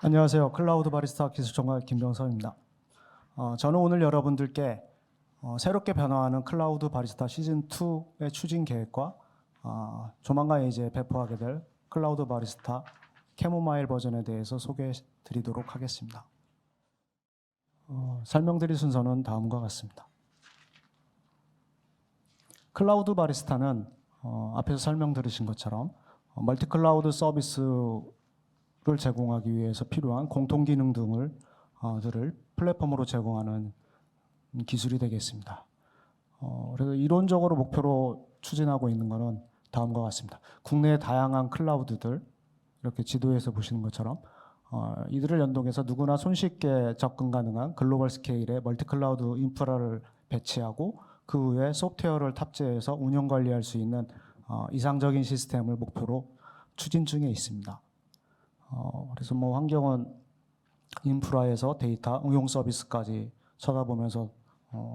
안녕하세요. 클라우드 바리스타 기술전문가 김병섭입니다. 저는 오늘 여러분들께 새롭게 변화하는 클라우드 바리스타 시즌2의 추진 계획과 조만간 이제 배포하게 될 클라우드 바리스타 캐모마일 버전에 대해서 소개해 드리도록 하겠습니다. 설명드릴 순서는 다음과 같습니다. 클라우드 바리스타는 앞에서 설명 들으신 것처럼 멀티 클라우드 서비스를 제공하기 위해서 필요한 공통 기능 등을 들을 플랫폼으로 제공하는 기술이 되겠습니다. 그래서 이론적으로 목표로 추진하고 있는 것은 다음과 같습니다. 국내의 다양한 클라우드들, 이렇게 지도에서 보시는 것처럼 이들을 연동해서 누구나 손쉽게 접근 가능한 글로벌 스케일의 멀티 클라우드 인프라를 배치하고 그 후에 소프트웨어를 탑재해서 운영 관리할 수 있는 이상적인 시스템을 목표로 추진 중에 있습니다. 그래서 뭐 환경은 인프라에서 데이터, 응용 서비스까지 쳐다보면서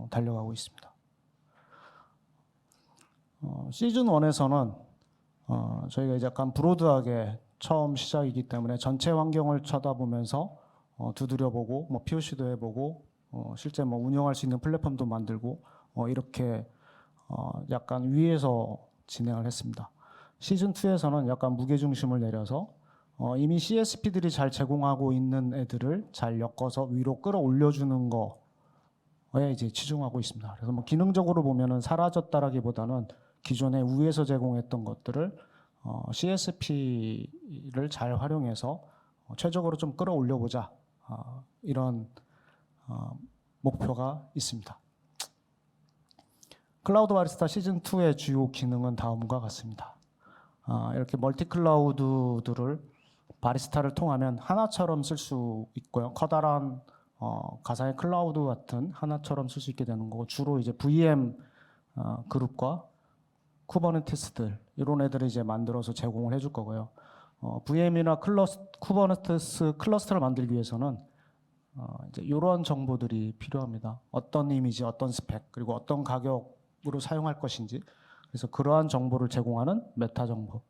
달려가고 있습니다. 시즌 1에서는 저희가 이제 약간 브로드하게 처음 시작이기 때문에 전체 환경을 쳐다보면서 두드려보고 뭐 POC도 해보고 실제 뭐 운영할 수 있는 플랫폼도 만들고 이렇게 약간 위에서 진행을 했습니다. 시즌 2에서는 약간 무게중심을 내려서 이미 CSP들이 잘 제공하고 있는 애들을 잘 엮어서 위로 끌어올려주는 거에 이제 치중하고 있습니다. 그래서 뭐 기능적으로 보면은 사라졌다라기보다는 기존에 위에서 제공했던 것들을 CSP를 잘 활용해서 최적으로 좀 끌어올려보자, 이런 목표가 있습니다. 클라우드 바리스타 시즌 2의 주요 기능은 다음과 같습니다. 이렇게 멀티 클라우드들을 바리스타를 통하면 하나처럼 쓸 수 있고요. 커다란 가상의 클라우드 같은 하나처럼 쓸 수 있게 되는 거고, 주로 이제 VM 그룹과 쿠버네티스들 이런 애들을 이제 만들어서 제공을 해줄 거고요. VM이나 쿠버네티스 클러스터를 만들기 위해서는 이제 이런 정보들이 필요합니다. 어떤 이미지, 어떤 스펙, 그리고 어떤 가격으로 사용할 것인지, 그래서 그러한 정보를 제공하는 메타 정보.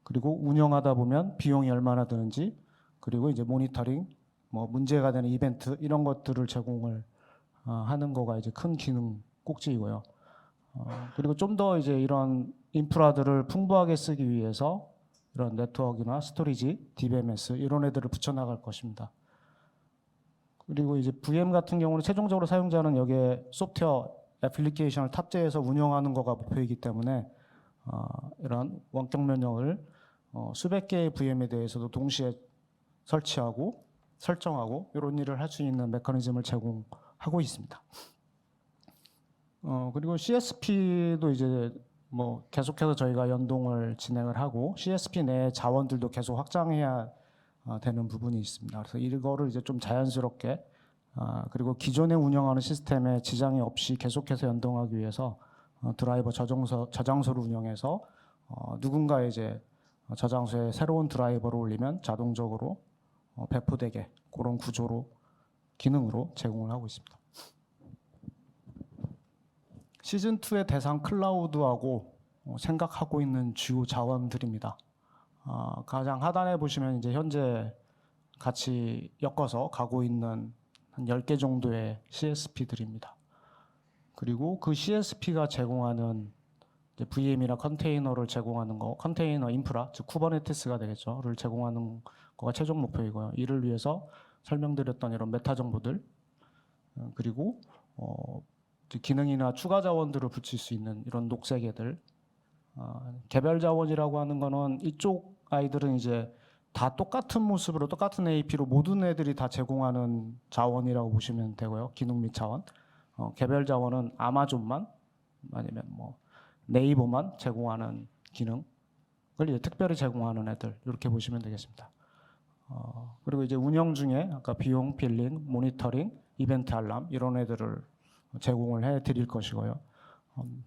그리고 운영하다 보면 비용이 얼마나 드는지, 그리고 이제 모니터링, 뭐 문제가 되는 이벤트 이런 것들을 제공을 하는 거가 이제 큰 기능 꼭지이고요. 그리고 좀 더 이제 이런 인프라들을 풍부하게 쓰기 위해서 이런 네트워크나 스토리지, DBMS 이런 애들을 붙여나갈 것입니다. 그리고 이제 VM 같은 경우는 최종적으로 사용자는 여기에 소프트웨어 애플리케이션을 탑재해서 운영하는 거가 목표이기 때문에 이런 원격 면역을 수백 개의 VM에 대해서도 동시에 설치하고 설정하고 이런 일을 할 수 있는 메커니즘을 제공하고 있습니다. 그리고 CSP도 이제 뭐 계속해서 저희가 연동을 진행을 하고 CSP 내 자원들도 계속 확장해야 되는 부분이 있습니다. 그래서 이거를 이제 좀 자연스럽게 그리고 기존에 운영하는 시스템에 지장이 없이 계속해서 연동하기 위해서 드라이버 저장소를 운영해서 누군가 이제 저장소에 새로운 드라이버를 올리면 자동적으로 배포되게 그런 구조로 기능으로 제공을 하고 있습니다. 시즌 2의 대상 클라우드하고 생각하고 있는 주요 자원들입니다. 가장 하단에 보시면 이제 현재 같이 엮어서 가고 있는 한 10개 정도의 CSP들입니다. 그리고 그 CSP가 제공하는 VM이나 컨테이너를 제공하는 거, 컨테이너 인프라, 즉 쿠버네티스가 되겠죠,를 제공하는 거가 최종 목표이고요. 이를 위해서 설명드렸던 이런 메타 정보들, 그리고 기능이나 추가 자원들을 붙일 수 있는 이런 녹색 애들, 개별 자원이라고 하는 거는 이쪽 아이들은 이제 다 똑같은 모습으로 똑같은 AP로 모든 애들이 다 제공하는 자원이라고 보시면 되고요. 기능 및 자원. 개별 자원은 아마존만 아니면 뭐 네이버만 제공하는 기능을 이제 특별히 제공하는 애들, 이렇게 보시면 되겠습니다. 그리고 이제 운영 중에 아까 비용, 빌링, 모니터링, 이벤트 알람 이런 애들을 제공을 해 드릴 것이고요.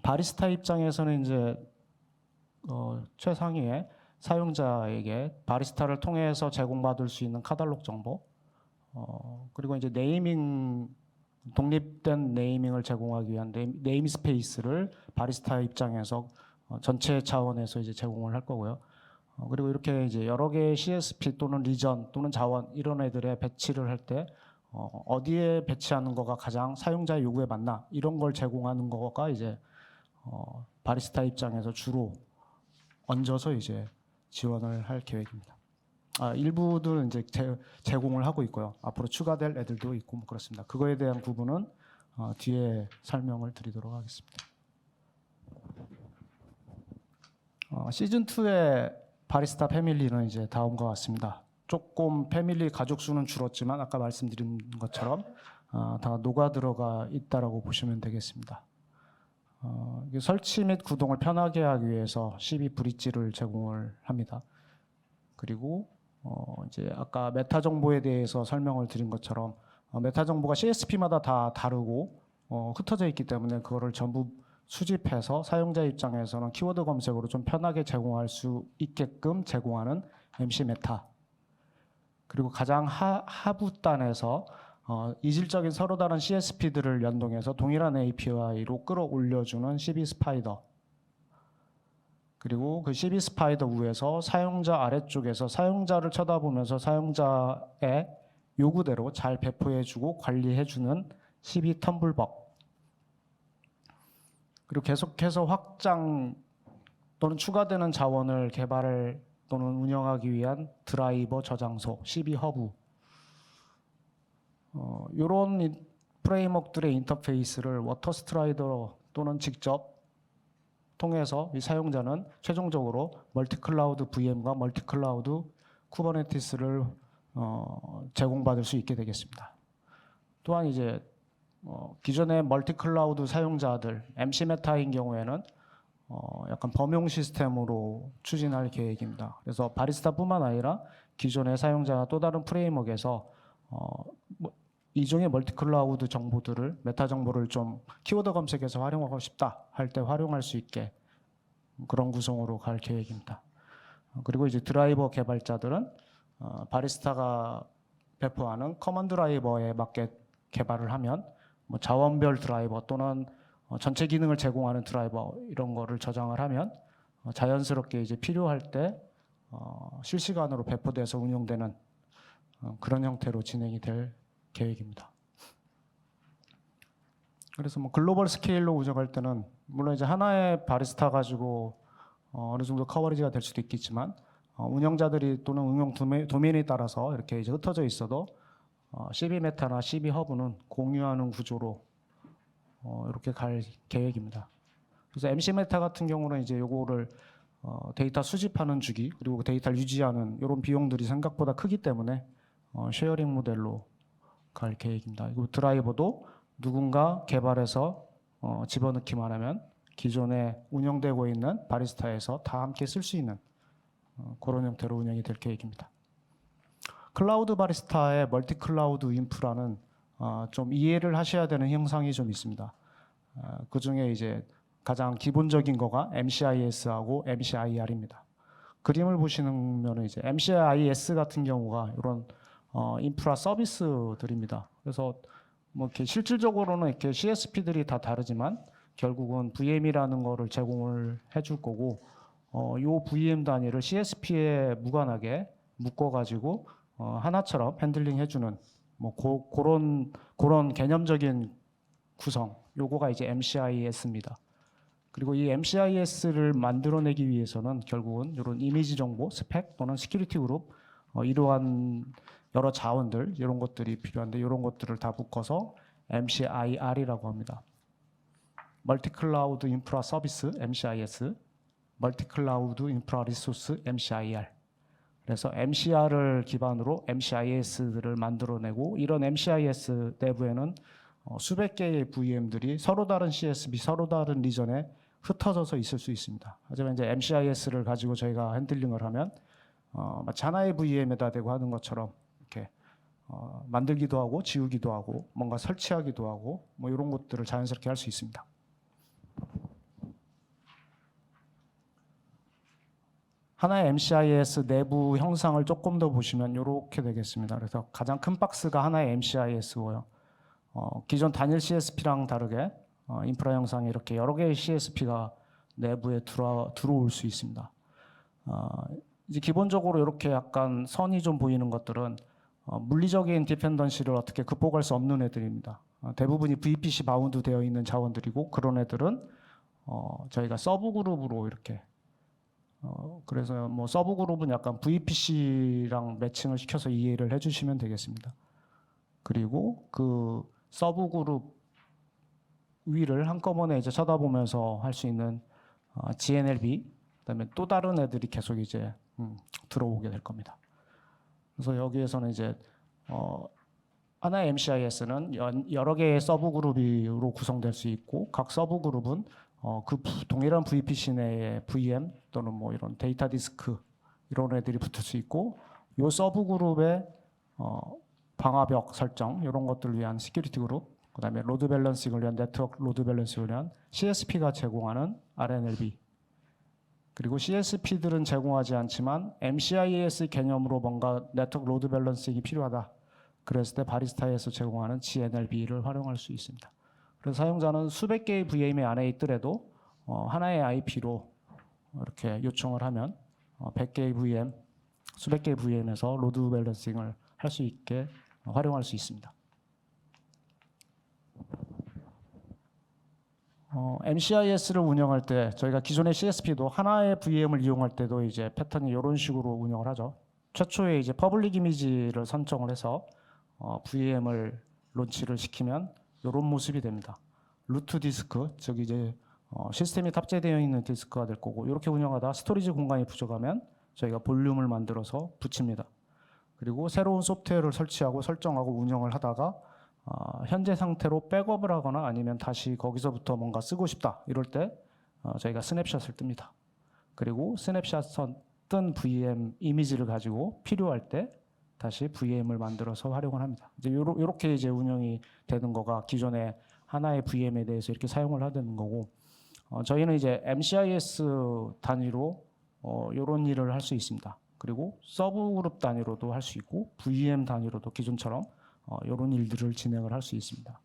바리스타 입장에서는 이제 최상위의 사용자에게 바리스타를 통해서 제공받을 수 있는 카탈로그 정보, 그리고 이제 네이밍, 독립된 네이밍을 제공하기 위한 네임 스페이스를 바리스타 입장에서 전체 차원에서 이제 제공을 할 거고요. 그리고 이렇게 이제 여러 개의 CSP 또는 리전 또는 자원 이런 애들의 배치를 할 때 어디에 배치하는 거가 가장 사용자 요구에 맞나 이런 걸 제공하는 거가 이제 바리스타 입장에서 주로 얹어서 이제 지원을 할 계획입니다. 일부들 이제 제공을 하고 있고요. 앞으로 추가될 애들도 있고 뭐 그렇습니다. 그거에 대한 부분은 뒤에 설명을 드리도록 하겠습니다. 시즌 2의 바리스타 패밀리는 이제 다음과 같습니다. 조금 패밀리 가족 수는 줄었지만 아까 말씀드린 것처럼 다 녹아 들어가 있다라고 보시면 되겠습니다. 설치 및 구동을 편하게 하기 위해서 12 브릿지를 제공을 합니다. 그리고 이제 아까 메타 정보에 대해서 설명을 드린 것처럼 메타 정보가 CSP마다 다 다르고 흩어져 있기 때문에 그거를 전부 수집해서 사용자 입장에서는 키워드 검색으로 좀 편하게 제공할 수 있게끔 제공하는 MC 메타. 그리고 가장 하부단에서 이질적인 서로 다른 CSP들을 연동해서 동일한 API로 끌어올려주는 CB 스파이더. 그리고 그 CB 스파이더 위에서 사용자 아래쪽에서 사용자를 쳐다보면서 사용자의 요구대로 잘 배포해주고 관리해주는 CB 텀블벅. 그리고 계속해서 확장 또는 추가되는 자원을 개발 또는 운영하기 위한 드라이버 저장소, CB 허브. 이런 프레임워크들의 인터페이스를 워터스트라이더 또는 직접 통해서 이 사용자는 최종적으로 멀티클라우드 VM과 멀티클라우드 쿠버네티스를 제공받을 수 있게 되겠습니다. 또한 이제 기존의 멀티클라우드 사용자들, MC 메타인 경우에는 약간 범용 시스템으로 추진할 계획입니다. 그래서 바리스타뿐만 아니라 기존의 사용자가 또 다른 프레임워크에서 이종의 멀티클라우드 정보들을 메타 정보를 좀 키워드 검색에서 활용하고 싶다 할 때 활용할 수 있게 그런 구성으로 갈 계획입니다. 그리고 이제 드라이버 개발자들은 바리스타가 배포하는 커먼 드라이버에 맞게 개발을 하면 뭐 자원별 드라이버 또는 전체 기능을 제공하는 드라이버 이런 거를 저장을 하면 자연스럽게 이제 필요할 때 실시간으로 배포돼서 운용되는 그런 형태로 진행이 될 계획입니다. 그래서 뭐 글로벌 스케일로 운영할 때는 물론 이제 하나의 바리스타 가지고 어느 정도 커버리지가 될 수도 있겠지만 운영자들이 또는 응용 도메인에 따라서 이렇게 이제 흩어져 있어도 CB 메타나 CB 허브는 공유하는 구조로 이렇게 갈 계획입니다. 그래서 MC 메타 같은 경우는 이제 요거를 데이터 수집하는 주기 그리고 데이터를 유지하는 이런 비용들이 생각보다 크기 때문에 쉐어링 모델로 갈 계획입니다. 그리고 드라이버도 누군가 개발해서 집어넣기만 하면 기존에 운영되고 있는 바리스타에서 다 함께 쓸 수 있는 그런 형태로 운영이 될 계획입니다. 클라우드 바리스타의 멀티 클라우드 인프라는 좀 이해를 하셔야 되는 형상이 좀 있습니다. 그 중에 이제 가장 기본적인 거가 MCIS하고 MCIR입니다. 그림을 보시면 이제 MCIS 같은 경우가 이런 인프라 서비스들입니다. 그래서 뭐 이렇게 실질적으로는 이렇게 CSP들이 다 다르지만 결국은 VM이라는 거를 제공을 해줄 거고, 요 VM 단위를 CSP에 무관하게 묶어가지고 하나처럼 핸들링 해주는 뭐 그런 개념적인 구성. 요거가 이제 MCIS입니다. 그리고 이 MCIS를 만들어내기 위해서는 결국은 이런 이미지 정보, 스펙 또는 시큐리티 그룹 이러한 여러 자원들 이런 것들이 필요한데 이런 것들을 다 묶어서 MCIR이라고 합니다. 멀티 클라우드 인프라 서비스 MCIS, 멀티 클라우드 인프라 리소스 MCIR. 그래서 MCR을 기반으로 MCIS들을 만들어내고 이런 MCIS 내부에는 수백 개의 VM들이 서로 다른 CSP, 서로 다른 리전에 흩어져서 있을 수 있습니다. 하지만 이제 MCIS를 가지고 저희가 핸들링을 하면 마치 하나의 VM에다 대고 하는 것처럼 이렇게 만들기도 하고 지우기도 하고 뭔가 설치하기도 하고 뭐 이런 것들을 자연스럽게 할 수 있습니다. 하나의 MCIS 내부 형상을 조금 더 보시면 이렇게 되겠습니다. 그래서 가장 큰 박스가 하나의 MCIS고요. 기존 단일 CSP랑 다르게 인프라 형상에 이렇게 여러 개의 CSP가 내부에 들어올 수 있습니다. 이제 기본적으로 이렇게 약간 선이 좀 보이는 것들은 물리적인 디펜던시를 어떻게 극복할 수 없는 애들입니다. 대부분이 VPC 바운드 되어 있는 자원들이고 그런 애들은 저희가 서브 그룹으로 이렇게 그래서 뭐 서브 그룹은 약간 VPC랑 매칭을 시켜서 이해를 해주시면 되겠습니다. 그리고 그 서브 그룹 위를 한꺼번에 이제 쳐다보면서 할 수 있는 GNLB, 그다음에 또 다른 애들이 계속 이제 들어오게 될 겁니다. 그래서 여기에서는 이제 하나의 MCIS는 여러 개의 서브 그룹으로 구성될 수 있고 각 서브 그룹은 그 동일한 VPC 내에 VM 또는 뭐 이런 데이터 디스크 이런 애들이 붙을 수 있고 이 서브 그룹의 방화벽 설정 이런 것들을 위한 시큐리티 그룹, 그다음에 로드 밸런싱을 위한 네트워크 로드 밸런싱을 위한 CSP가 제공하는 RNLB, 그리고 CSP들은 제공하지 않지만 MCIS 개념으로 뭔가 네트워크 로드 밸런싱이 필요하다 그랬을 때 바리스타에서 제공하는 GNLB를 활용할 수 있습니다. 그래서 사용자는 수백 개의 VM 안에 있더라도 하나의 IP로 이렇게 요청을 하면 100개의 VM, 수백 개의 VM에서 로드 밸런싱을 할 수 있게 활용할 수 있습니다. MCIS를 운영할 때 저희가 기존의 CSP도 하나의 VM을 이용할 때도 이제 패턴이 이런 식으로 운영을 하죠. 최초에 이제 퍼블릭 이미지를 선정을 해서 VM을 론치를 시키면 이런 모습이 됩니다. 루트 디스크, 즉 이제 시스템이 탑재되어 있는 디스크가 될 거고 이렇게 운영하다 스토리지 공간이 부족하면 저희가 볼륨을 만들어서 붙입니다. 그리고 새로운 소프트웨어를 설치하고 설정하고 운영을 하다가 현재 상태로 백업을 하거나 아니면 다시 거기서부터 뭔가 쓰고 싶다 이럴 때 저희가 스냅샷을 뜹니다. 그리고 스냅샷 뜬 VM 이미지를 가지고 필요할 때 다시 VM을 만들어서 활용을 합니다. 이제 이렇게 이제 운영이 되는 거가 기존의 하나의 VM에 대해서 이렇게 사용을 하는 거고 저희는 이제 MCIS 단위로 이런 일을 할 수 있습니다. 그리고 서브 그룹 단위로도 할 수 있고 VM 단위로도 기존처럼 이런 일들을 진행을 할 수 있습니다.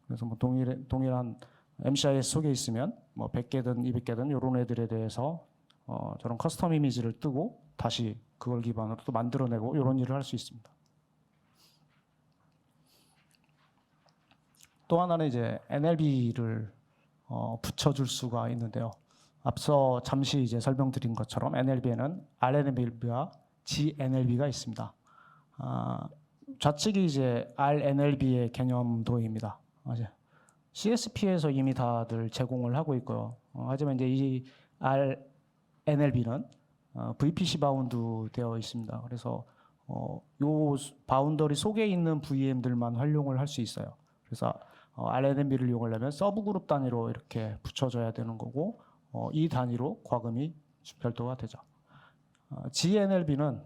그래서 뭐 동일한 MCIS 속에 있으면 뭐 100개든 200개든 이런 애들에 대해서 저런 커스텀 이미지를 뜨고 다시 그걸 기반으로 또 만들어내고 이런 일을 할 수 있습니다. 또 하나는 이제 NLB를 붙여줄 수가 있는데요. 앞서 잠시 이제 설명드린 것처럼 NLB에는 RNLB와 GNLB가 있습니다. 좌측이 이제 RNLB의 개념도입니다. CSP에서 이미 다들 제공을 하고 있고요. 하지만 이제 이 RNLB는 VPC 바운드 되어 있습니다. 그래서 요 바운더리 속에 있는 VM들만 활용을 할 수 있어요. 그래서 RNLB를 이용하려면 서브 그룹 단위로 이렇게 붙여줘야 되는 거고 이 단위로 과금이 별도가 되죠. GNLB는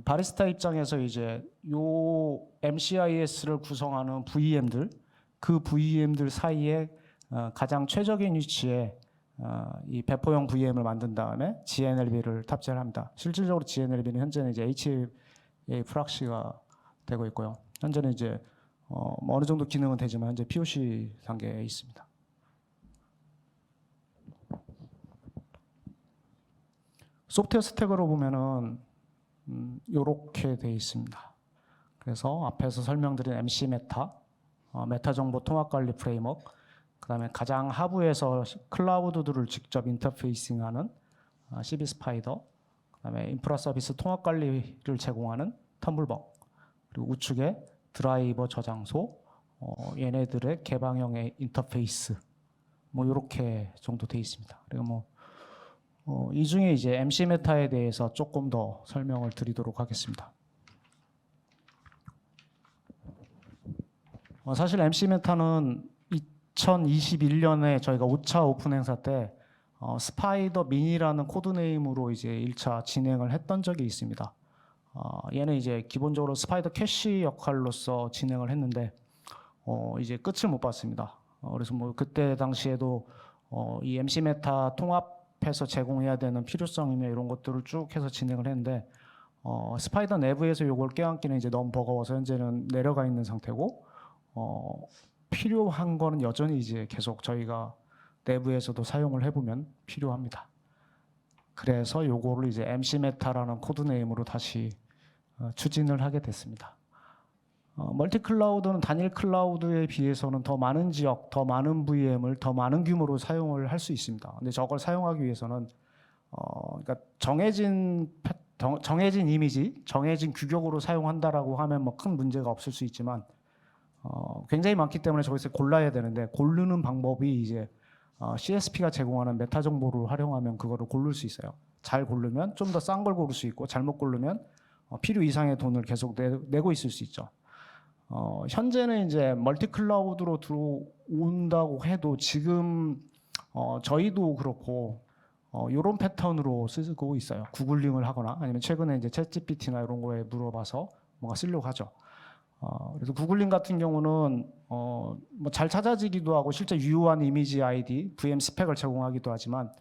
바리스타 입장에서 이제 요 MCIS를 구성하는 VM들, 그 VM들 사이에 가장 최적인 위치에 이 배포형 VM을 만든 다음에 GNLB를 탑재를 합니다. 실질적으로 GNLB는 현재는 이제 HA 프락시가 되고 있고요. 현재는 이제 뭐 어느 정도 기능은 되지만 현재 POC 단계에 있습니다. 소프트웨어 스택으로 보면은 이렇게 돼 있습니다. 그래서 앞에서 설명드린 MC 메타, 메타 정보 통합 관리 프레임워크, 그다음에 가장 하부에서 클라우드들을 직접 인터페이싱하는 CB 스파이더, 그다음에 인프라 서비스 통합 관리를 제공하는 텀블벅, 그리고 우측에 드라이버 저장소, 얘네들의 개방형의 인터페이스, 뭐 이렇게 정도 돼 있습니다. 그리고 뭐 이 중에 이제 MC 메타에 대해서 조금 더 설명을 드리도록 하겠습니다. 사실 MC 메타는 2021년에 저희가 5차 오픈 행사 때 스파이더 미니라는 코드네임으로 이제 1차 진행을 했던 적이 있습니다. 얘는 이제 기본적으로 스파이더 캐시 역할로서 진행을 했는데 이제 끝을 못 봤습니다. 그래서 뭐 그때 당시에도 이 MC 메타 통합해서 제공해야 되는 필요성이나 이런 것들을 쭉 해서 진행을 했는데 스파이더 내부에서 이걸 껴안기는 이제 너무 버거워서 현재는 내려가 있는 상태고 필요한 거는 여전히 이제 계속 저희가 내부에서도 사용을 해보면 필요합니다. 그래서 요거를 이제 MC 메타라는 코드 네임으로 다시 추진을 하게 됐습니다. 멀티 클라우드는 단일 클라우드에 비해서는 더 많은 지역, 더 많은 VM을 더 많은 규모로 사용을 할 수 있습니다. 근데 저걸 사용하기 위해서는 그러니까 정해진 이미지, 정해진 규격으로 사용한다라고 하면 뭐 큰 문제가 없을 수 있지만 굉장히 많기 때문에 저기서 골라야 되는데 고르는 방법이 이제 CSP가 제공하는 메타 정보를 활용하면 그거를 고를 수 있어요. 잘 고르면 좀 더 싼 걸 고를 수 있고 잘못 고르면 필요 이상의 돈을 계속 내고 있을 수 있죠. 현재는 이제 멀티 클라우드로 들어온다고 해도 지금 저희도 그렇고 이런 패턴으로 쓰고 있어요. 구글링을 하거나 아니면 최근에 이제 챗GPT나 이런 거에 물어봐서 뭔가 쓰려고 하죠. 그래서 구글링 같은 경우는 뭐 잘 찾아지기도 하고 실제 유효한 이미지 아이디, VM 스펙을 제공하기도 하지만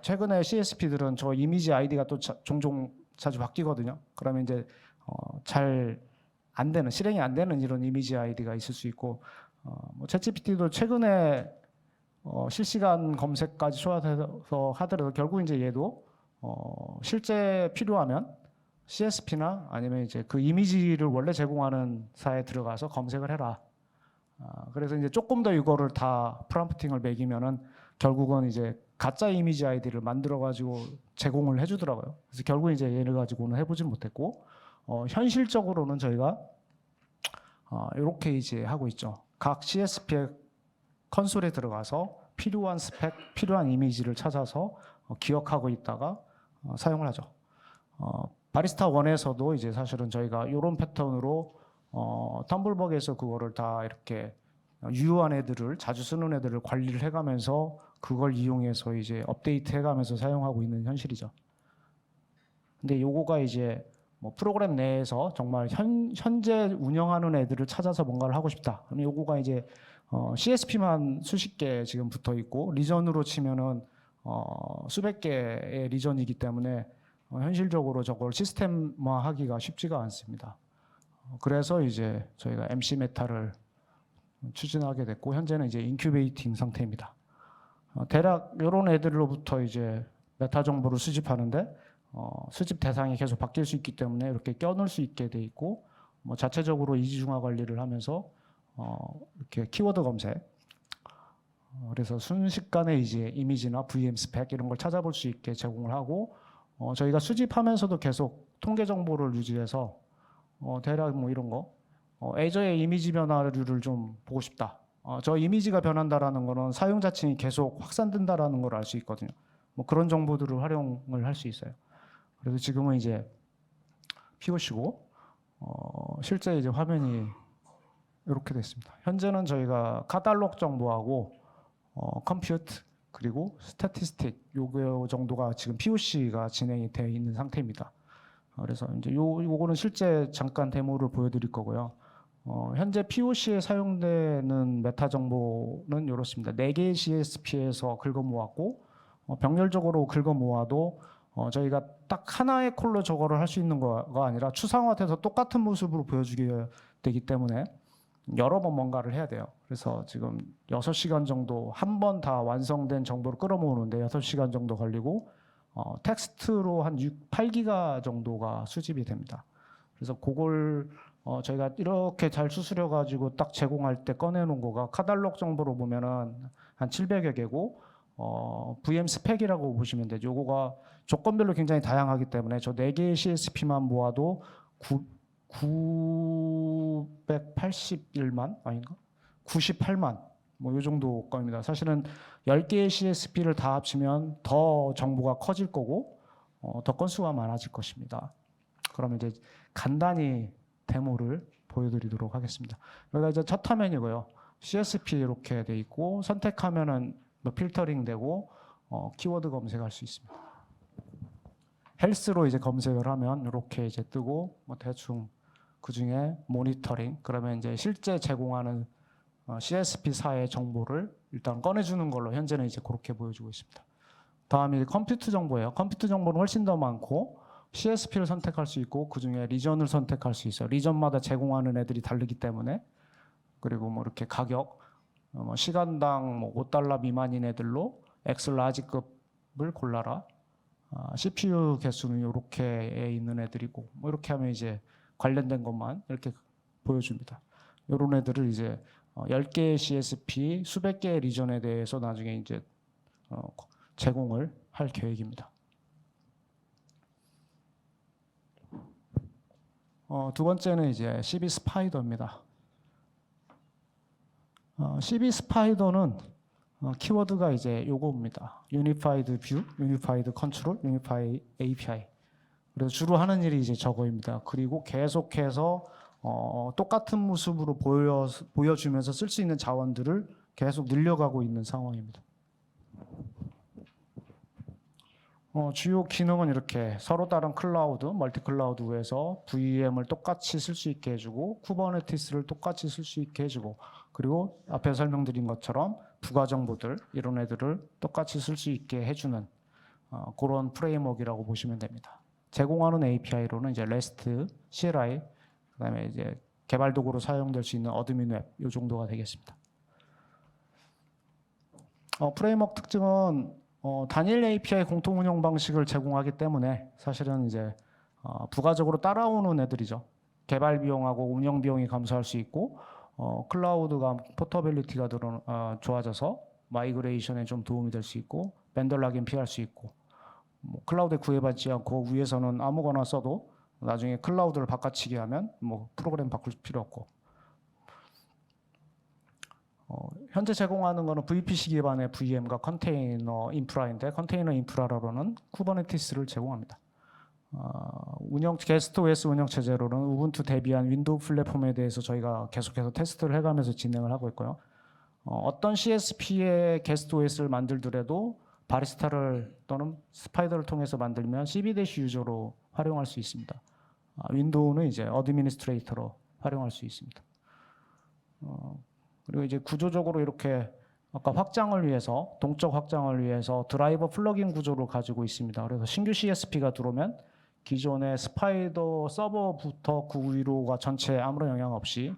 최근에 CSP들은 저 이미지 아이디가 또 종종 자주 바뀌거든요. 그러면 이제 잘 안 되는, 실행이 안 되는 이런 이미지 아이디가 있을 수 있고 뭐 챗GPT도 최근에 실시간 검색까지 초월해서 하더라도 결국 이제 얘도 실제 필요하면 CSP나 아니면 이제 그 이미지를 원래 제공하는 사에 들어가서 검색을 해라. 그래서 이제 조금 더 이거를 다 프롬프팅을 매기면은 결국은 이제 가짜 이미지 아이디를 만들어 가지고 제공을 해주더라고요. 그래서 결국 이제 얘를 가지고는 해보진 못했고 현실적으로는 저희가 이렇게 이제 하고 있죠. 각 CSP의 컨솔에 들어가서 필요한 스펙, 필요한 이미지를 찾아서 기억하고 있다가 사용을 하죠. 바리스타 1에서도 이제 사실은 저희가 이런 패턴으로 텀블벅에서 그거를 다 이렇게 유효한 애들을 자주 쓰는 애들을 관리를 해가면서 그걸 이용해서 이제 업데이트 해가면서 사용하고 있는 현실이죠. 근데 요거가 이제 뭐 프로그램 내에서 정말 현재 운영하는 애들을 찾아서 뭔가를 하고 싶다. 그럼 요거가 이제 CSP만 수십 개 지금 붙어 있고 리전으로 치면은 수백 개의 리전이기 때문에 현실적으로 저걸 시스템화하기가 쉽지가 않습니다. 그래서 이제 저희가 MC 메타를 추진하게 됐고 현재는 이제 인큐베이팅 상태입니다. 대략 이런 애들로부터 이제 메타 정보를 수집하는데 수집 대상이 계속 바뀔 수 있기 때문에 이렇게 껴넣을 수 있게 돼 있고 뭐 자체적으로 이지중화 관리를 하면서 이렇게 키워드 검색 그래서 순식간에 이제 이미지나 VM 스펙 이런 걸 찾아볼 수 있게 제공을 하고 저희가 수집하면서도 계속 통계 정보를 유지해서 대략 뭐 이런 거 애저의 이미지 변화를 좀 보고 싶다. 저 이미지가 변한다라는 거는 사용자층이 계속 확산된다라는 걸 알 수 있거든요. 뭐 그런 정보들을 활용을 할 수 있어요. 그래서 지금은 이제 POC고 실제 이제 화면이 이렇게 됐습니다. 현재는 저희가 카탈로그 정보하고 컴퓨트 그리고 스태티스틱 요거 정도가 지금 POC가 진행이 되어 있는 상태입니다. 그래서 이제 요거는 실제 잠깐 데모를 보여드릴 거고요. 현재 POC에 사용되는 메타 정보는 이렇습니다. 4개의 CSP에서 긁어 모았고 병렬적으로 긁어 모아도 저희가 딱 하나의 콜로 저거를 할 수 있는 거가 아니라 추상화돼서 똑같은 모습으로 보여주게 되기 때문에 여러 번 뭔가를 해야 돼요. 그래서 지금 6시간 정도 한 번 다 완성된 정보를 끌어모으는데 6시간 정도 걸리고 텍스트로 한 8기가 정도가 수집이 됩니다. 그래서 그걸 저희가 이렇게 잘 추스려 가지고 딱 제공할 때 꺼내놓은 거가 카탈로그 정보로 보면은 한 700여 개고 VM 스펙이라고 보시면 되죠. 요거가 조건별로 굉장히 다양하기 때문에 저 4개의 CSP만 모아도 981만 아닌가? 98만 뭐 요 정도 겁니다. 사실은 10개의 CSP를 다 합치면 더 정보가 커질 거고 더 건수가 많아질 것입니다. 그러면 이제 간단히 데모를 보여드리도록 하겠습니다. 여기가 이제 첫 화면이고요. CSP 이렇게 돼 있고 선택하면은 뭐 필터링 되고 키워드 검색할 수 있습니다. 헬스로 이제 검색을 하면 이렇게 이제 뜨고 뭐 대충 그 중에 모니터링 그러면 이제 실제 제공하는 CSP사의 정보를 일단 꺼내주는 걸로 현재는 이제 그렇게 보여주고 있습니다. 다음이 컴퓨터 정보예요. 컴퓨터 정보는 훨씬 더 많고 CSP를 선택할 수 있고 그 중에 리전을 선택할 수 있어요. 리전마다 제공하는 애들이 다르기 때문에 그리고 뭐 이렇게 가격 시간당 뭐 $5 미만인 애들로 X 라지급을 골라라. CPU 개수는 이렇게 있는 애들이고 뭐 이렇게 하면 이제 관련된 것만 이렇게 보여줍니다. 이런 애들을 이제 10개의 CSP, 수백 개의 리전에 대해서 나중에 이제 제공을 할 계획입니다. 두 번째는 이제 CB 스파이더입니다. CB 스파이더는 키워드가 이제 요거입니다. Unified View, Unified Control, Unified API. 그래서 주로 하는 일이 이제 저거입니다. 그리고 계속해서 똑같은 모습으로 보여주면서 쓸 수 있는 자원들을 계속 늘려가고 있는 상황입니다. 주요 기능은 이렇게 서로 다른 클라우드, 멀티 클라우드에서 VM을 똑같이 쓸 수 있게 해주고 쿠버네티스를 똑같이 쓸 수 있게 해주고 그리고 앞에 설명드린 것처럼 부가 정보들 이런 애들을 똑같이 쓸 수 있게 해주는 그런 프레임워크라고 보시면 됩니다. 제공하는 API로는 이제 REST, CLI, 그다음에 이제 개발 도구로 사용될 수 있는 어드민 웹 이 정도가 되겠습니다. 프레임워크 특징은 단일 API 공통 운영 방식을 제공하기 때문에 사실은 이제 부가적으로 따라오는 애들이죠. 개발 비용하고 운영 비용이 감소할 수 있고 클라우드가 포터빌리티가 좋아져서 마이그레이션에 좀 도움이 될 수 있고 벤더 락인 피할 수 있고 클라우드에 구애받지 않고 위에서는 아무거나 써도 나중에 클라우드를 바꿔치기 하면 뭐 프로그램 바꿀 필요 없고 현재 제공하는 거는 VPC 기반의 VM과 컨테이너 인프라인데 컨테이너 인프라로는 쿠버네티스를 제공합니다. 게스트 OS 운영 체제로는 우분투 대비한 윈도우 플랫폼에 대해서 저희가 계속해서 테스트를 해가면서 진행을 하고 있고요. 어떤 CSP의 게스트 OS를 만들더라도 바리스타를 또는 스파이더를 통해서 만들면 CB-유저로 활용할 수 있습니다. 윈도우는 이제 어드미니스트레이터로 활용할 수 있습니다. 그리고 이제 구조적으로 이렇게 아까 확장을 위해서 동적 확장을 위해서 드라이버 플러그인 구조를 가지고 있습니다. 그래서 신규 CSP가 들어오면 기존의 스파이더 서버부터 그 위로가 전체에 아무런 영향 없이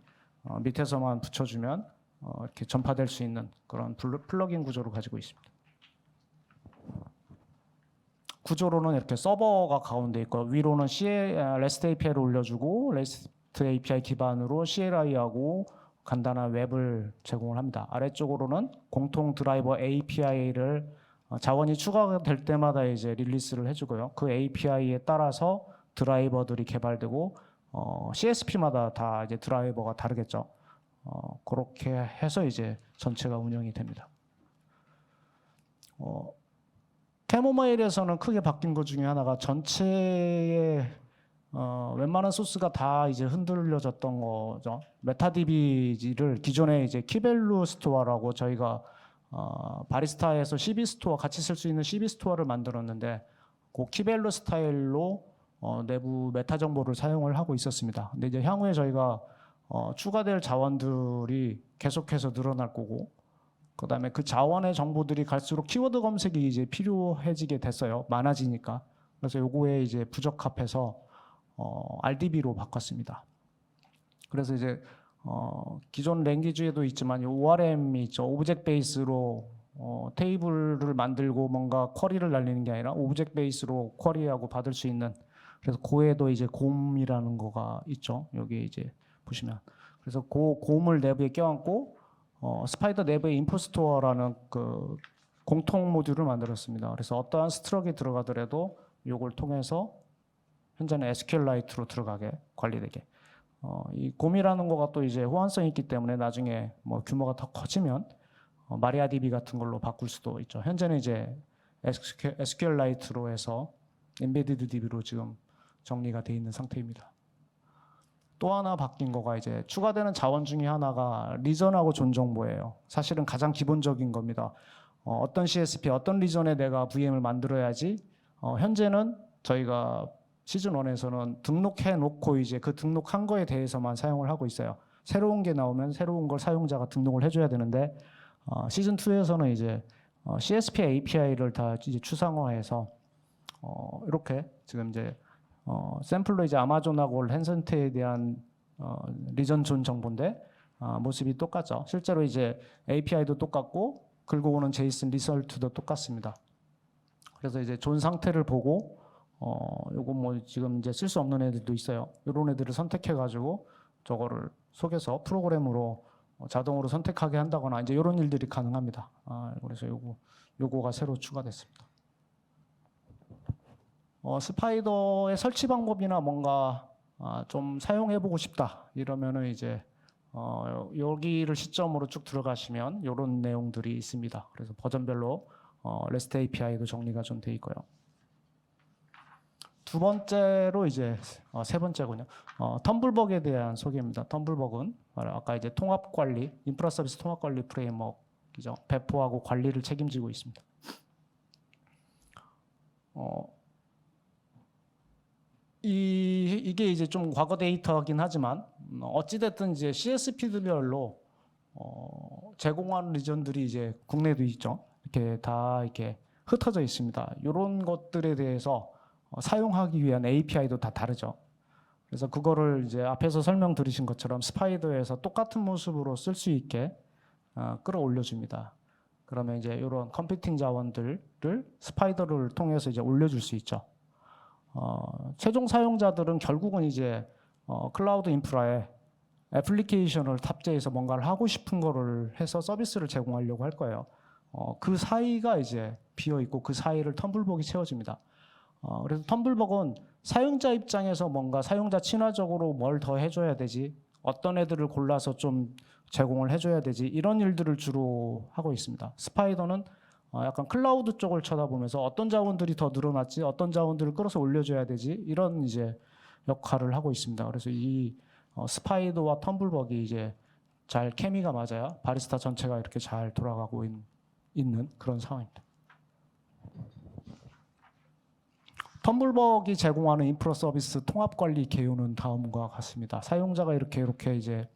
밑에서만 붙여주면 이렇게 전파될 수 있는 그런 플러그인 구조를 가지고 있습니다. 구조로는 이렇게 서버가 가운데 있고 위로는 REST API를 올려주고 REST API 기반으로 CLI하고 간단한 웹을 제공을 합니다. 아래쪽으로는 공통 드라이버 API를 자원이 추가가 될 때마다 이제 릴리스를 해주고요. 그 API에 따라서 드라이버들이 개발되고 CSP마다 다 이제 드라이버가 다르겠죠. 그렇게 해서 이제 전체가 운영이 됩니다. 캐모마일에서는 크게 바뀐 것 중에 하나가 전체의 웬만한 소스가 다 이제 흔들려졌던 거죠. 메타DB를 기존에 이제 키밸류 스토어라고 저희가 바리스타에서 CB 스토어 같이 쓸 수 있는 CB 스토어를 만들었는데 그 키밸류 스타일로 내부 메타 정보를 사용을 하고 있었습니다. 근데 이제 향후에 저희가 추가될 자원들이 계속해서 늘어날 거고 그다음에 그 자원의 정보들이 갈수록 키워드 검색이 이제 필요해지게 됐어요. 많아지니까. 그래서 요거에 이제 부적합해서 RDB로 바꿨습니다. 그래서 이제 기존 랭귀지에도 있지만 ORM이 있죠. 오브젝트 베이스로 테이블을 만들고 뭔가 쿼리를 날리는 게 아니라 오브젝트 베이스로 쿼리하고 받을 수 있는 그래서 고에도 이제 곰이라는 거가 있죠. 여기 이제 보시면 그래서 그 곰을 내부에 껴안고 스파이더 내부에 인포스토어라는 그 공통 모듈을 만들었습니다. 그래서 어떠한 스트럭이 들어가더라도 이걸 통해서 현재는 SQLite로 들어가게 관리되게 이 곰이라는 거가 또 이제 호환성이 있기 때문에 나중에 뭐 규모가 더 커지면 마리아DB 같은 걸로 바꿀 수도 있죠. 현재는 이제 SQLite로 해서 Embedded DB로 지금 정리가 돼 있는 상태입니다. 또 하나 바뀐 거가 이제 추가되는 자원 중에 하나가 리전하고 존 정보예요. 사실은 가장 기본적인 겁니다. 어떤 CSP, 어떤 리전에 내가 VM을 만들어야지 현재는 저희가 시즌 1에서는 등록해 놓고 이제 그 등록한 거에 대해서만 사용을 하고 있어요. 새로운 게 나오면 새로운 걸 사용자가 등록을 해줘야 되는데 시즌 2에서는 이제 CSP API를 다 이제 추상화해서 이렇게 지금 이제 샘플로 이제 아마존하고 헨센트에 대한 리전 존 정보인데 모습이 똑같죠. 실제로 이제 API도 똑같고 긁고 오는 제이슨 리설트도 똑같습니다. 그래서 이제 존 상태를 보고 요거 뭐 지금 이제 쓸 수 없는 애들도 있어요. 이런 애들을 선택해가지고 저거를 속에서 프로그램으로 자동으로 선택하게 한다거나 이제 이런 일들이 가능합니다. 그래서 요거가 새로 추가됐습니다. 스파이더의 설치 방법이나 뭔가 좀 사용해보고 싶다 이러면은 이제 여기를 시점으로 쭉 들어가시면 이런 내용들이 있습니다. 그래서 버전별로 REST API도 정리가 좀 돼 있고요. 두 번째로 이제 세 번째군요. 텀블벅에 대한 소개입니다. 텀블벅은 아까 이제 통합 관리, 인프라 서비스 통합 관리 프레임워크이죠. 배포하고 관리를 책임지고 있습니다. 이게 이제 좀 과거 데이터긴 하지만 어찌됐든 이제 CSP들별로 제공하는 리전들이 이제 국내도 있죠. 이렇게 다 이렇게 흩어져 있습니다. 이런 것들에 대해서 사용하기 위한 API도 다 다르죠. 그래서 그거를 이제 앞에서 설명 드리신 것처럼 스파이더에서 똑같은 모습으로 쓸 수 있게 끌어올려 줍니다. 그러면 이제 이런 컴퓨팅 자원들을 스파이더를 통해서 이제 올려줄 수 있죠. 최종 사용자들은 결국은 이제 클라우드 인프라에 애플리케이션을 탑재해서 뭔가를 하고 싶은 거를 해서 서비스를 제공하려고 할 거예요. 그 사이가 이제 비어 있고 그 사이를 텀블벅이 채워집니다. 그래서 텀블벅은 사용자 입장에서 뭔가 사용자 친화적으로 뭘 더 해줘야 되지, 어떤 애들을 골라서 좀 제공을 해줘야 되지, 이런 일들을 주로 하고 있습니다. 스파이더는 약간 클라우드 쪽을 쳐다보면서 어떤 자원들이 더 늘어났지, 어떤 자원들을 끌어서 올려줘야 되지, 이런 이제 역할을 하고 있습니다. 그래서 이 스파이더와 텀블벅이 이제 잘 케미가 맞아야 바리스타 전체가 이렇게 잘 돌아가고 있는 그런 상황입니다. 텀블벅이 제공하는 인프라 서비스 통합 관리 개요는 다음과 같습니다. 사용자가 이렇게 이제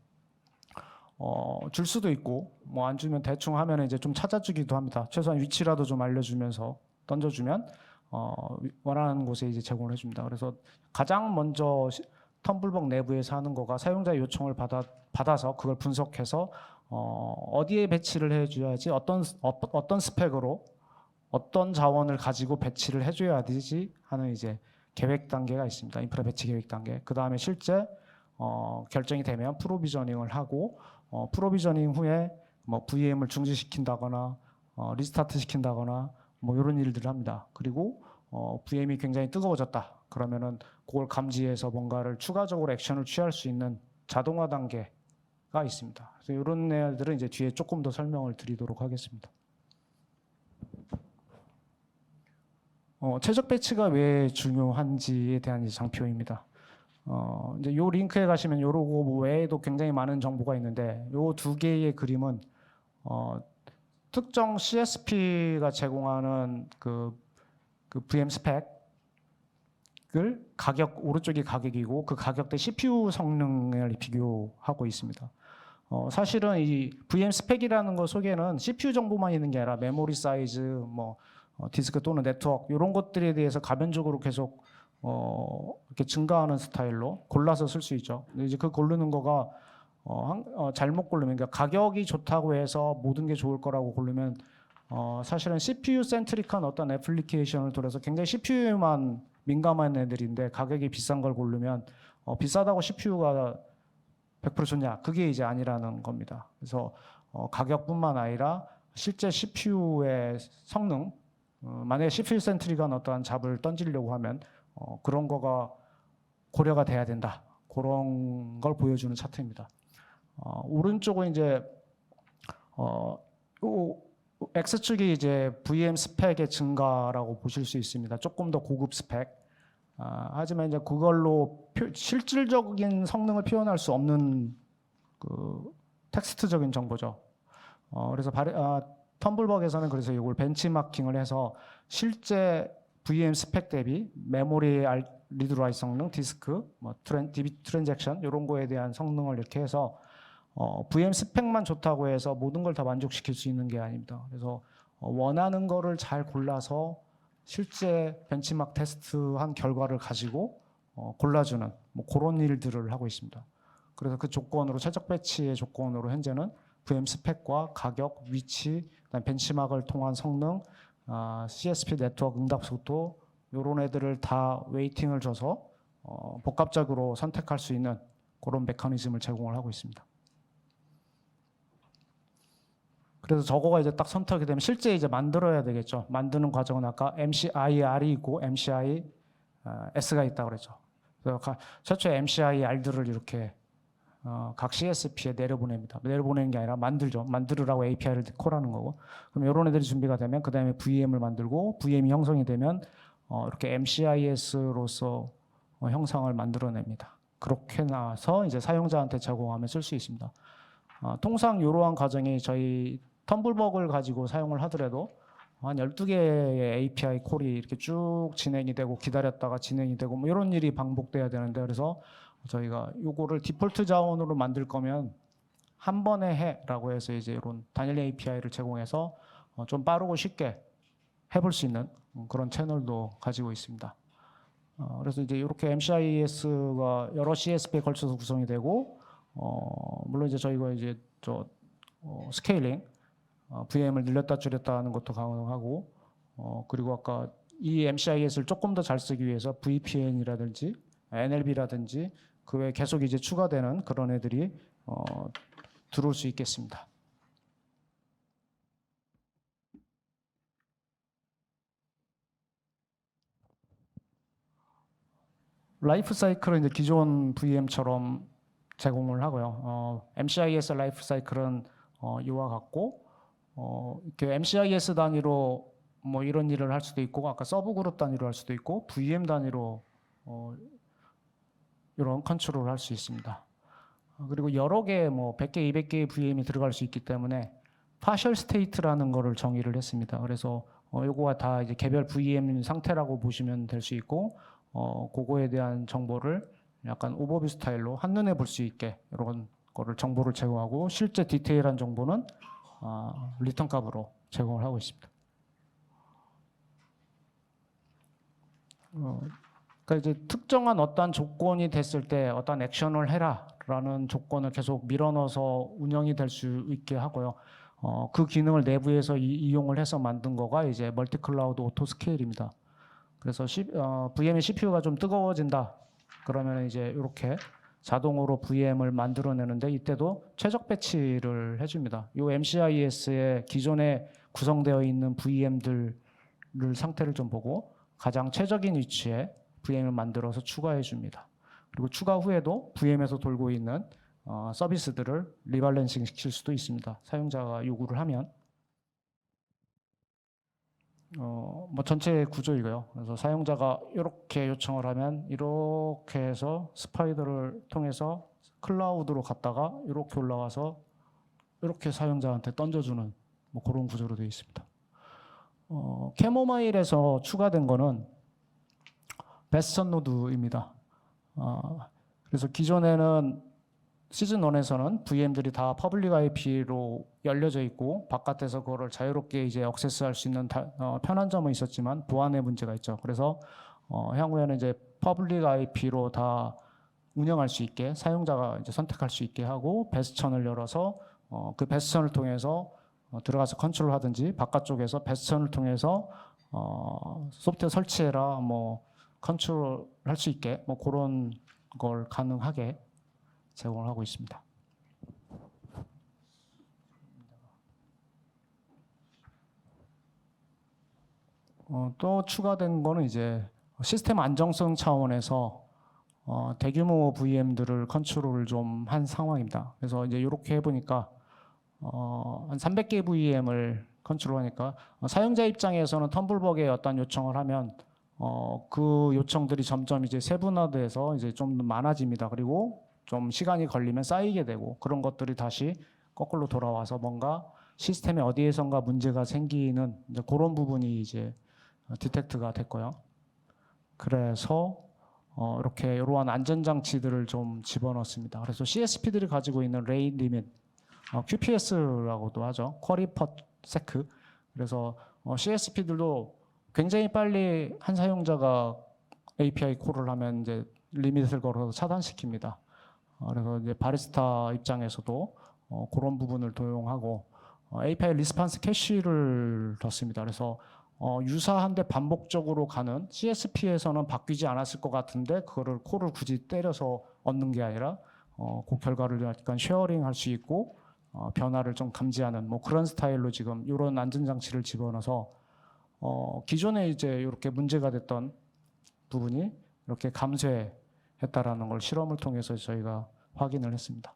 줄 수도 있고 뭐 안 주면 대충 하면 이제 좀 찾아주기도 합니다. 최소한 위치라도 좀 알려주면서 던져주면 원하는 곳에 이제 제공을 해줍니다. 그래서 가장 먼저 텀블벅 내부에서 하는 거가 사용자 요청을 받아서 그걸 분석해서 어디에 배치를 해줘야지, 어떤 스펙으로 어떤 자원을 가지고 배치를 해줘야 되지 하는 이제 계획 단계가 있습니다. 인프라 배치 계획 단계. 그 다음에 실제 결정이 되면 프로비저닝을 하고 프로비저닝 후에 뭐 VM을 중지시킨다거나 리스타트 시킨다거나 뭐 이런 일들을 합니다. 그리고 VM이 굉장히 뜨거워졌다. 그러면은 그걸 감지해서 뭔가를 추가적으로 액션을 취할 수 있는 자동화 단계가 있습니다. 그래서 이런 애들은 이제 뒤에 조금 더 설명을 드리도록 하겠습니다. 최적 배치가 왜 중요한지에 대한 이제 장표입니다. 이제 요 링크에 가시면 요러고 외에도 굉장히 많은 정보가 있는데 요 두 개의 그림은 특정 CSP가 제공하는 그 VM 스펙을 오른쪽이 가격이고 그 가격대 CPU 성능을 비교하고 있습니다. 사실은 이 VM 스펙이라는 거 속에는 CPU 정보만 있는 게 아니라 메모리 사이즈, 뭐 디스크 또는 네트워크 이런 것들에 대해서 가변적으로 계속 이렇게 증가하는 스타일로 골라서 쓸 수 있죠. 근데 이제 그 고르는 거가 잘못 고르면, 그러니까 가격이 좋다고 해서 모든 게 좋을 거라고 고르면 사실은 CPU 센트릭한 어떤 애플리케이션을 돌아서 굉장히 CPU에만 민감한 애들인데 가격이 비싼 걸 고르면 비싸다고 CPU가 100% 좋냐? 그게 이제 아니라는 겁니다. 그래서 가격뿐만 아니라 실제 CPU의 성능, 만약에 CPU 센트릭한 어떠한 잡을 던지려고 하면 그런 거가 고려가 돼야 된다. 그런 걸 보여주는 차트입니다. 오른쪽은 이제 X축이 이제 VM 스펙의 증가라고 보실 수 있습니다. 조금 더 고급 스펙. 하지만 이제 그걸로 실질적인 성능을 표현할 수 없는 그 텍스트적인 정보죠. 그래서 텀블벅에서는 그래서 이걸 벤치마킹을 해서 실제 VM 스펙 대비 메모리 리드 라이트 성능, 디스크, 뭐 DB 트랜잭션 이런 거에 대한 성능을 이렇게 해서 VM 스펙만 좋다고 해서 모든 걸 다 만족시킬 수 있는 게 아닙니다. 그래서 원하는 거를 잘 골라서 실제 벤치마크 테스트한 결과를 가지고 골라주는 뭐 그런 일들을 하고 있습니다. 그래서 그 조건으로 최적 배치의 조건으로 현재는 VM 스펙과 가격, 위치, 그다음에 벤치마크를 통한 성능, CSP 네트워크 응답 속도 이런 애들을 다 웨이팅을 줘서 복합적으로 선택할 수 있는 그런 메커니즘을 제공을 하고 있습니다. 그래서 저거가 이제 딱 선택이 되면 실제 이제 만들어야 되겠죠. 만드는 과정은 아까 MCIR이 있고 MCIS가 있다고 그랬죠. 그래서 최초에 MCIR들을 이렇게 각 CSP에 내려보냅니다. 내려보내는 게 아니라 만들죠. 만들으라고 API를 콜하는 거고. 그럼 이런 애들이 준비가 되면 그 다음에 VM을 만들고 VM이 형성이 되면 이렇게 MCIS로서 형상을 만들어냅니다. 그렇게 나서 이제 사용자한테 제공하면 쓸 수 있습니다. 통상 이러한 과정이 저희 텀블벅을 가지고 사용을 하더라도 한 12개의 API 콜이 이렇게 쭉 진행이 되고 기다렸다가 진행이 되고 뭐 이런 일이 반복돼야 되는데 그래서 저희가 요거를 디폴트 자원으로 만들 거면 한 번에 해라고 해서 이제 이런 단일 API를 제공해서 좀 빠르고 쉽게 해볼 수 있는 그런 채널도 가지고 있습니다. 그래서 이제 이렇게 MCIS가 여러 CSP에 걸쳐서 구성이 되고 물론 이제 저희가 이제 스케일링 VM을 늘렸다 줄였다 하는 것도 가능하고 그리고 아까 이 MCIS를 조금 더 잘 쓰기 위해서 VPN이라든지 NLB라든지 그 외에 계속 이제 추가되는 그런 애들이 들어올 수 있겠습니다. 라이프 사이클은 이제 기존 VM처럼 제공을 하고요. MCIS 라이프 사이클은 이와 같고 이렇게 MCIS 단위로 뭐 이런 일을 할 수도 있고 아까 서브 그룹 단위로 할 수도 있고 VM 단위로 이런 컨트롤을 할 수 있습니다. 그리고 여러 개 뭐 100개, 200개의 VM이 들어갈 수 있기 때문에 partial state라는 거를 정의를 했습니다. 그래서 요거가 다 이제 개별 VM 상태라고 보시면 될 수 있고 그거에 대한 정보를 약간 오버뷰 스타일로 한눈에 볼 수 있게 이런 거를 정보를 제공하고 실제 디테일한 정보는 리턴 값으로 제공을 하고 있습니다. 그러니까 이제 특정한 어떤 조건이 됐을 때 어떤 액션을 해라라는 조건을 계속 밀어넣어서 운영이 될 수 있게 하고요. 그 기능을 내부에서 이용을 해서 만든 거가 이제 멀티 클라우드 오토 스케일입니다. 그래서 VM의 CPU가 좀 뜨거워진다. 그러면 이제 이렇게 자동으로 VM을 만들어내는데 이때도 최적 배치를 해줍니다. 이 MCIS의 기존에 구성되어 있는 VM들을 상태를 좀 보고 가장 최적인 위치에 VM을 만들어서 추가해 줍니다. 그리고 추가 후에도 VM에서 돌고 있는 서비스들을 리밸런싱 시킬 수도 있습니다. 사용자가 요구를 하면. 뭐 전체 구조 이거요. 그래서 사용자가 이렇게 요청을 하면 이렇게 해서 스파이더를 통해서 클라우드로 갔다가 이렇게 올라와서 이렇게 사용자한테 던져주는 뭐 그런 구조로 되어 있습니다. 캐모마일에서 추가된 거는 베스천 노드입니다. 그래서 기존에는 시즌 1에서는 VM들이 다 퍼블릭 IP로 열려져 있고 바깥에서 그거를 자유롭게 이제 액세스할 수 있는 편한 점은 있었지만 보안의 문제가 있죠. 그래서 향후에는 이제 퍼블릭 IP로 다 운영할 수 있게 사용자가 이제 선택할 수 있게 하고 베스천을 열어서 그 베스천을 통해서 들어가서 컨트롤하든지 바깥쪽에서 베스천을 통해서 소프트웨어 설치해라 뭐 컨트롤 할 수 있게 뭐 그런 걸 가능하게 제공을 하고 있습니다. 또 추가된 거는 이제 시스템 안정성 차원에서 대규모 VM들을 컨트롤을 좀 한 상황입니다. 그래서 이제 이렇게 해보니까 한 300개 VM을 컨트롤하니까 사용자 입장에서는 텀블벅에 어떤 요청을 하면 그 요청들이 점점 이제 세분화돼서 이제 좀 많아집니다. 그리고 좀 시간이 걸리면 쌓이게 되고 그런 것들이 다시 거꾸로 돌아와서 뭔가 시스템에 어디에선가 문제가 생기는 이제 그런 부분이 이제 디텍트가 됐고요. 그래서 이렇게 이러한 안전장치들을 좀 집어넣습니다. 그래서 CSP들이 가지고 있는 레인 리밋, QPS라고도 하죠. 쿼리 퍼 세크. 그래서 CSP들도 굉장히 빨리 한 사용자가 API 콜을 하면 이제 리밋을 걸어서 차단시킵니다. 그래서 이제 바리스타 입장에서도 그런 부분을 도용하고 API 리스판스 캐시를 뒀습니다. 그래서 유사한데 반복적으로 가는 CSP에서는 바뀌지 않았을 것 같은데 그거를 코를 굳이 때려서 얻는 게 아니라 그 결과를 약간 쉐어링할 수 있고 변화를 좀 감지하는 뭐 그런 스타일로 지금 이런 안전장치를 집어넣어서 기존에 이제 이렇게 문제가 됐던 부분이 이렇게 감쇄했다라는 걸 실험을 통해서 저희가 확인을 했습니다.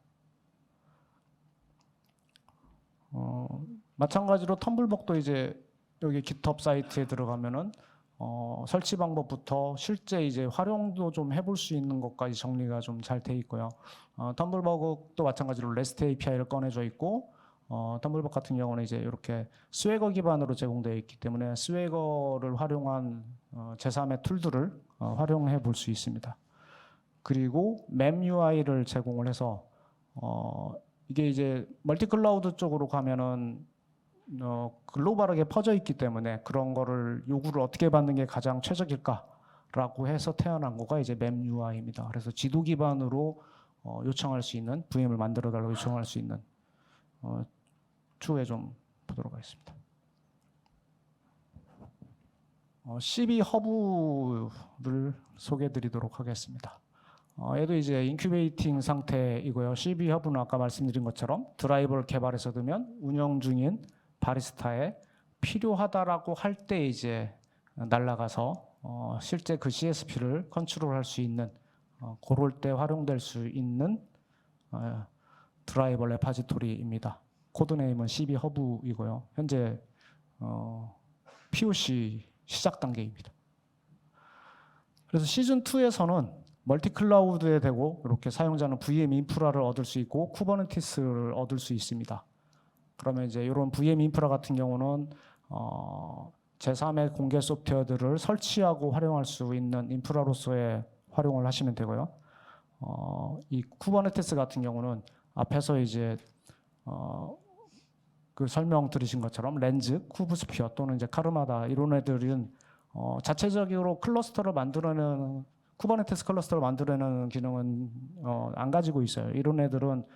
마찬가지로 텀블벅도 이제 여기 GitHub 사이트에 들어가면은 설치 방법부터 실제 이제 활용도 좀 해볼 수 있는 것까지 정리가 좀 잘 돼 있고요. 텀블벅도 마찬가지로 REST API를 꺼내져 있고 텀블벅 같은 경우는 이제 이렇게 스웨거 기반으로 제공되어 있기 때문에 스웨거를 활용한 제3의 툴들을 활용해 볼 수 있습니다. 그리고 맵 UI를 제공을 해서 이게 이제 멀티 클라우드 쪽으로 가면은 글로벌하게 퍼져 있기 때문에 그런 거를 요구를 어떻게 받는 게 가장 최적일까라고 해서 태어난 거가 이제 맵 UI입니다. 그래서 지도 기반으로 요청할 수 있는 VM을 만들어 달라고 요청할 수 있는 추후에 좀 보도록 하겠습니다. CB 허브를 소개해드리도록 하겠습니다. 얘도 이제 인큐베이팅 상태이고요. CB 허브는 아까 말씀드린 것처럼 드라이버를 개발해서 두면 운영 중인 바리스타에 필요하다라고 할 때 이제 날아가서 실제 그 CSP를 컨트롤할 수 있는 그럴 때 활용될 수 있는 드라이버 레파지토리입니다. 코드네임은 CB 허브이고요. 현재 POC 시작 단계입니다. 그래서 시즌 2에서는 멀티 클라우드에 대고 이렇게 사용자는 VM 인프라를 얻을 수 있고 쿠버네티스를 얻을 수 있습니다. 그러면 이제 이런 VM 인프라 같은 경우는 제3의 공개 소프트웨어들을 설치하고 활용할 수 있는 인프라로서의 활용을 하시면 되고요. 이 쿠버네티스 같은 경우는 앞에서 이제 그 설명 들으신 것처럼 렌즈, 쿠브스피어 또는 이제 카르마다 이런 애들은 자체적으로 클러스터를 만들어내는 쿠버네티스 클러스터를 만들어내는 기능은 안 가지고 있어요. 이런 애들은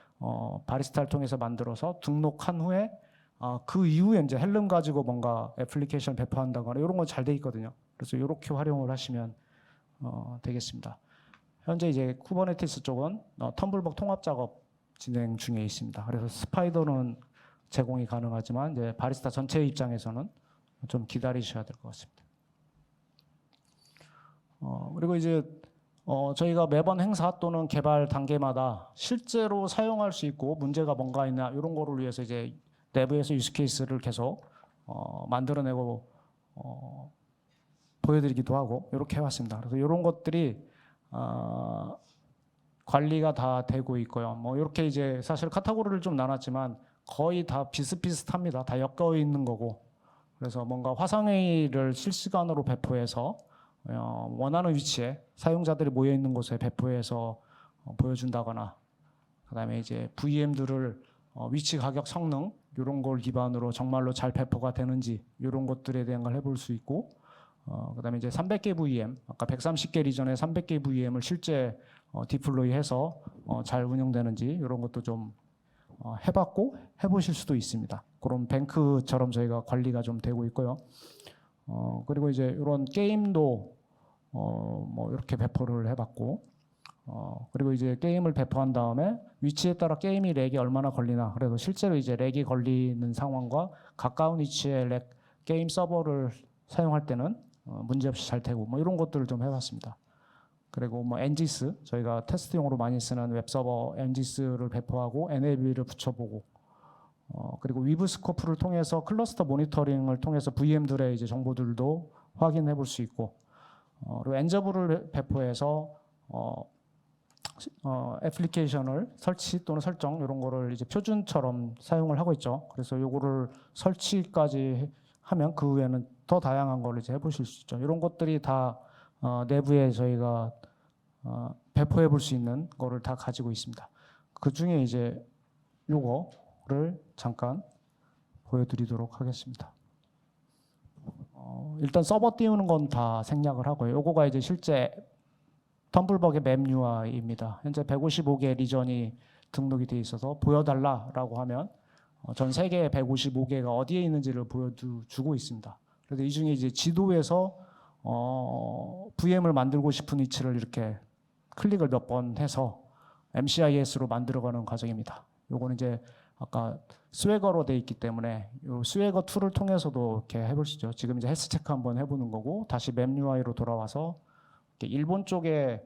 바리스타를 통해서 만들어서 등록한 후에 그 이후에 이제 헬름 가지고 뭔가 애플리케이션 배포한다거나 이런 건 잘 돼 있거든요. 그래서 이렇게 활용을 하시면 되겠습니다. 현재 이제 쿠버네티스 쪽은 텀블벅 통합 작업 진행 중에 있습니다. 그래서 스파이더는 제공이 가능하지만 이제 바리스타 전체 입장에서는 좀 기다리셔야 될 것 같습니다. 그리고 이제 저희가 매번 행사 또는 개발 단계마다 실제로 사용할 수 있고 문제가 뭔가 있나 이런 거를 위해서 이제 내부에서 유스 케이스를 계속 만들어내고 보여드리기도 하고 이렇게 해왔습니다. 그래서 이런 것들이 관리가 다 되고 있고요. 뭐 이렇게 이제 사실 카테고리를 좀 나눴지만 거의 다 비슷비슷합니다. 다 엮여 있는 거고. 그래서 뭔가 화상회의를 실시간으로 배포해서 원하는 위치에 사용자들이 모여 있는 곳에 배포해서 보여준다거나, 그다음에 이제 VM들을 위치, 가격, 성능 이런 걸 기반으로 정말로 잘 배포가 되는지 이런 것들에 대한 걸 해볼 수 있고, 그다음에 이제 300개 VM, 아까 130개 리전에 300개 VM을 실제 디플로이해서 잘 운영되는지 이런 것도 좀 해봤고 해보실 수도 있습니다. 그런 뱅크처럼 저희가 관리가 좀 되고 있고요. 그리고 이제 이런 게임도 뭐 이렇게 배포를 해봤고, 그리고 이제 게임을 배포한 다음에 위치에 따라 게임이 렉이 얼마나 걸리나, 그래서 실제로 이제 렉이 걸리는 상황과 가까운 위치에 게임 서버를 사용할 때는 문제없이 잘 되고 뭐 이런 것들을 좀 해봤습니다. 그리고 뭐 엔지스, 저희가 테스트용으로 많이 쓰는 웹서버 엔지스를 배포하고 NAV를 붙여보고, 그리고 위브 스코프를 통해서 클러스터 모니터링을 통해서 VM들의 이제 정보들도 확인해 볼 수 있고, 그리고 엔저브를 배포해서 애플리케이션을 설치 또는 설정 이런 거를 이제 표준처럼 사용을 하고 있죠. 그래서 요거를 설치까지 하면 그 후에는 더 다양한 걸 이제 해보실 수 있죠. 이런 것들이 다 내부에 저희가 배포해 볼 수 있는 거를 다 가지고 있습니다. 그 중에 이제 요거를 잠깐 보여드리도록 하겠습니다. 일단 서버 띄우는 건 다 생략을 하고요. 요거가 이제 실제 텀블벅의 맵 UI입니다. 현재 155개 리전이 등록이 돼 있어서 보여달라라고 하면 전 세계 155개가 어디에 있는지를 보여주고 있습니다. 그래서 이 중에 이제 지도에서 VM을 만들고 싶은 위치를 이렇게 클릭을 몇 번 해서 MCIS로 만들어가는 과정입니다. 요거는 이제 아까 스웨거로 돼 있기 때문에 요 스웨거 툴을 통해서도 이렇게 해볼 수 있죠. 지금 이제 헬스 체크 한번 해보는 거고 다시 맵 UI로 돌아와서 일본 쪽에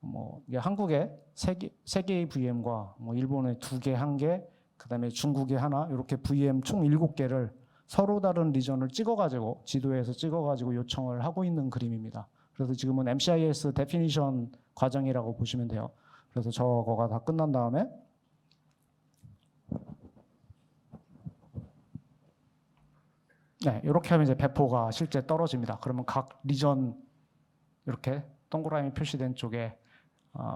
뭐 이게 한국에 세 개의 VM과 뭐 일본에 2개, 1개, 그다음에 중국에 하나 이렇게 VM 총 7개를 서로 다른 리전을 찍어가지고 지도에서 찍어가지고 요청을 하고 있는 그림입니다. 그래서 지금은 MCIS 데피니션 과정이라고 보시면 돼요. 그래서 저거가 다 끝난 다음에 네, 이렇게 하면 이제 배포가 실제 떨어집니다. 그러면 각 리전 이렇게 동그라미 표시된 쪽에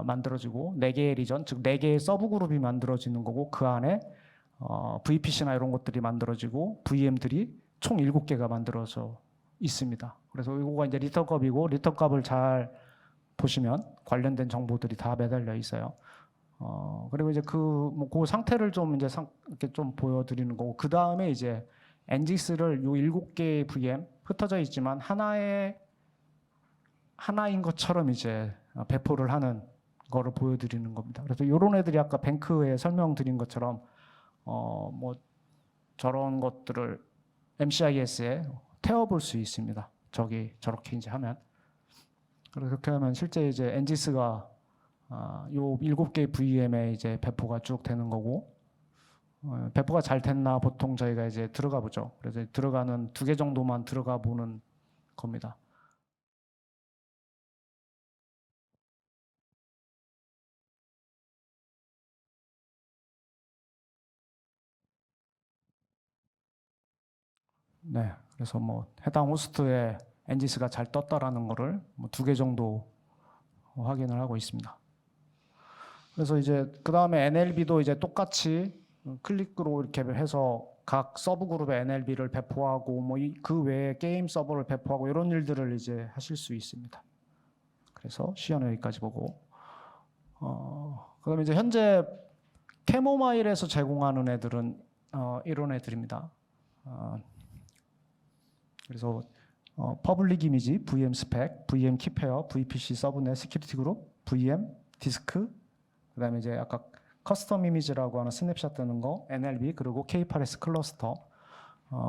만들어지고 4개의 리전, 즉 4개의 서브 그룹이 만들어지는 거고 그 안에 VPC나 이런 것들이 만들어지고 VM들이 총 7개가 만들어져 있습니다. 그래서 이거가 이제 리턴 값이고 리턴 값을 잘 보시면 관련된 정보들이 다 매달려 있어요. 그리고 이제 그 상태를 좀 이제 이렇게 좀 보여드리는 거고 그 다음에 이제 엔지스를 요 7개의 VM 흩어져 있지만 하나인 것처럼 이제 배포를 하는 거를 보여드리는 겁니다. 그래서 이런 애들이 아까 뱅크에 설명드린 것처럼 뭐 저런 것들을 MCIS에 태워볼 수 있습니다. 저렇게 이제 하면 그렇게 하면 실제 이제 엔지스가 요 7개의 VM에 이제 배포가 쭉 되는 거고 배포가 잘 됐나 보통 저희가 이제 들어가 보죠. 그래서 들어가는 2개 정도만 들어가 보는 겁니다. 네, 그래서 뭐 해당 호스트에 엔지스가 잘 떴다라는 거를 뭐 2개 정도 확인을 하고 있습니다. 그래서 이제 그 다음에 NLB도 이제 똑같이 클릭으로 이렇게 해서 각 서브 그룹의 NLB를 배포하고 뭐 그 외에 게임 서버를 배포하고 이런 일들을 이제 하실 수 있습니다. 그래서 시연은 여기까지 보고 그다음에 이제 현재 캐모마일에서 제공하는 애들은 이런 애들입니다. 그래서 퍼블릭 이미지, VM 스펙, VM 키페어, VPC 서브넷, 시큐리티 그룹, VM 디스크, 그다음에 이제 아까 커스텀 이미지라고 하는 스냅샷 뜨는 거, NLB 그리고 K8S 클러스터.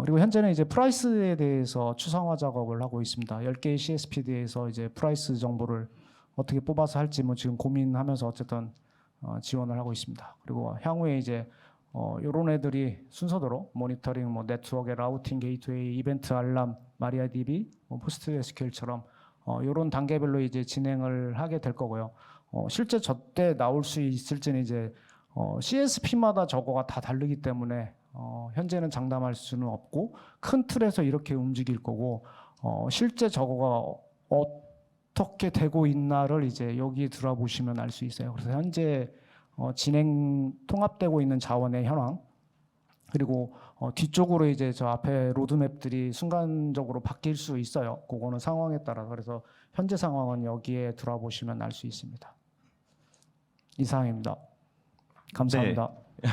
그리고 현재는 이제 프라이스에 대해서 추상화 작업을 하고 있습니다. 10개의 CSPD에서 이제 프라이스 정보를 어떻게 뽑아서 할지 뭐 지금 고민하면서 어쨌든 지원을 하고 있습니다. 그리고 향후에 이제 이런 애들이 순서대로 모니터링, 뭐 네트워크, 라우팅, 게이트웨이, 이벤트 알람, 마리아DB, 뭐 포스트SQL처럼 이런 단계별로 이제 진행을 하게 될 거고요. 실제 저때 나올 수 있을지는 이제 CSP마다 저거가 다 다르기 때문에 현재는 장담할 수는 없고 큰 틀에서 이렇게 움직일 거고 실제 저거가 어떻게 되고 있나를 이제 여기 들어보시면 알 수 있어요. 그래서 현재 통합되고 있는 자원의 현황 그리고 뒤쪽으로 이제 저 앞에 로드맵들이 순간적으로 바뀔 수 있어요. 그거는 상황에 따라서. 그래서 현재 상황은 여기에 들어보시면 알 수 있습니다. 이상입니다. 감사합니다. 네.